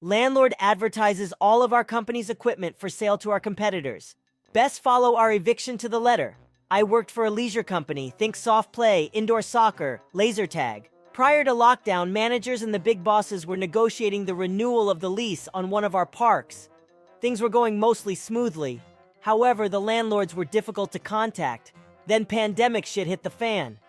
Landlord advertises all of our company's equipment for sale to our competitors. Best follow our eviction to the letter. I worked for a leisure company, think soft play, indoor soccer, laser tag. Prior to lockdown, managers and the big bosses were negotiating the renewal of the lease on one of our parks. Things were going mostly smoothly. However, the landlords were difficult to contact. Then pandemic shit hit the fan.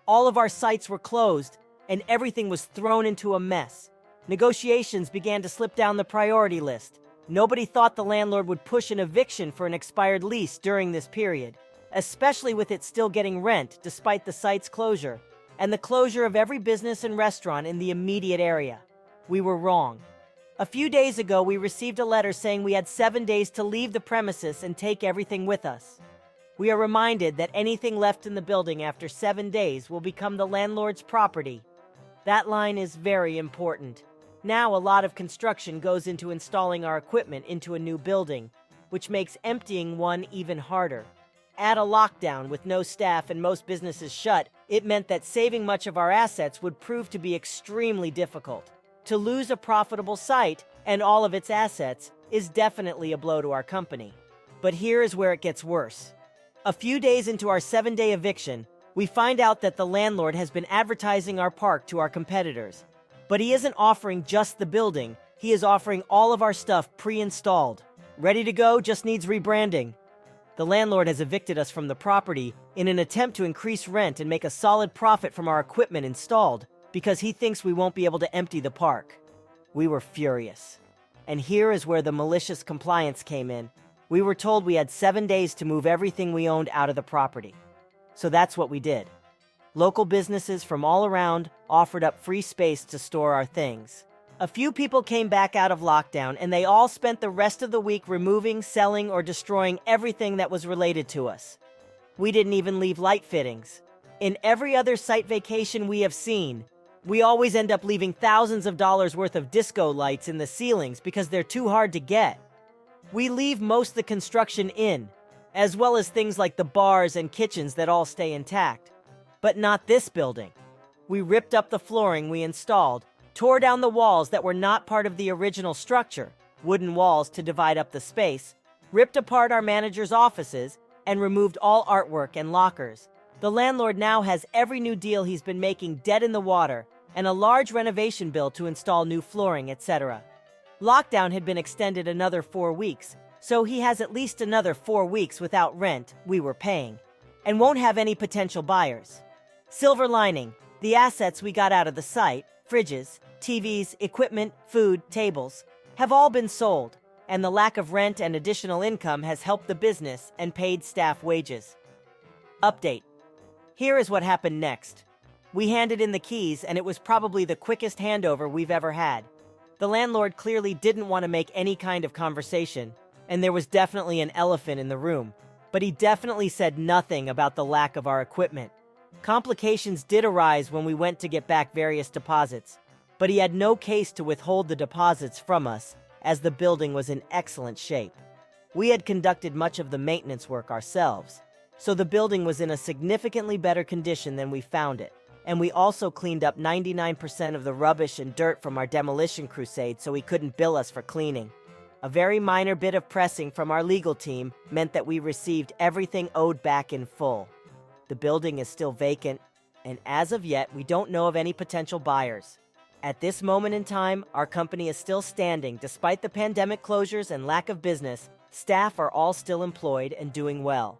All of our sites were closed, and everything was thrown into a mess. Negotiations began to slip down the priority list. Nobody thought the landlord would push an eviction for an expired lease during this period, especially with it still getting rent despite the site's closure, and the closure of every business and restaurant in the immediate area. We were wrong. A few days ago, we received a letter saying we had 7 days to leave the premises and take everything with us. We are reminded that anything left in the building after 7 days will become the landlord's property. That line is very important. Now a lot of construction goes into installing our equipment into a new building, which makes emptying one even harder. Add a lockdown with no staff and most businesses shut, it meant that saving much of our assets would prove to be extremely difficult. To lose a profitable site and all of its assets is definitely a blow to our company. But here is where it gets worse. A few days into our 7-day eviction, we find out that the landlord has been advertising our park to our competitors. But he isn't offering just the building, he is offering all of our stuff pre-installed. Ready to go, just needs rebranding. The landlord has evicted us from the property in an attempt to increase rent and make a solid profit from our equipment installed because he thinks we won't be able to empty the park. We were furious. And here is where the malicious compliance came in. We were told we had 7 days to move everything we owned out of the property. So that's what we did. Local businesses from all around offered up free space to store our things. A few people came back out of lockdown, and they all spent the rest of the week removing, selling, or destroying everything that was related to us. We didn't even leave light fittings. In every other site vacation we have seen, we always end up leaving thousands of dollars worth of disco lights in the ceilings because they're too hard to get. We leave most of the construction in, as well as things like the bars and kitchens that all stay intact. But not this building. We ripped up the flooring we installed, tore down the walls that were not part of the original structure, wooden walls to divide up the space, ripped apart our manager's offices, and removed all artwork and lockers. The landlord now has every new deal he's been making dead in the water, and a large renovation bill to install new flooring, etc. Lockdown had been extended another 4 weeks, so he has at least another 4 weeks without rent we were paying, and won't have any potential buyers. Silver lining, the assets we got out of the site, fridges, TVs, equipment, food, tables, have all been sold, and the lack of rent and additional income has helped the business and paid staff wages. Update. Here is what happened next. We handed in the keys, and it was probably the quickest handover we've ever had. The landlord clearly didn't want to make any kind of conversation, and there was definitely an elephant in the room, but he definitely said nothing about the lack of our equipment. Complications did arise when we went to get back various deposits, but he had no case to withhold the deposits from us, as the building was in excellent shape. We had conducted much of the maintenance work ourselves, so the building was in a significantly better condition than we found it, and we also cleaned up 99% of the rubbish and dirt from our demolition crusade so he couldn't bill us for cleaning. A very minor bit of pressing from our legal team meant that we received everything owed back in full. The building is still vacant, and as of yet, we don't know of any potential buyers. At this moment in time, our company is still standing despite the pandemic closures and lack of business. Staff are all still employed and doing well.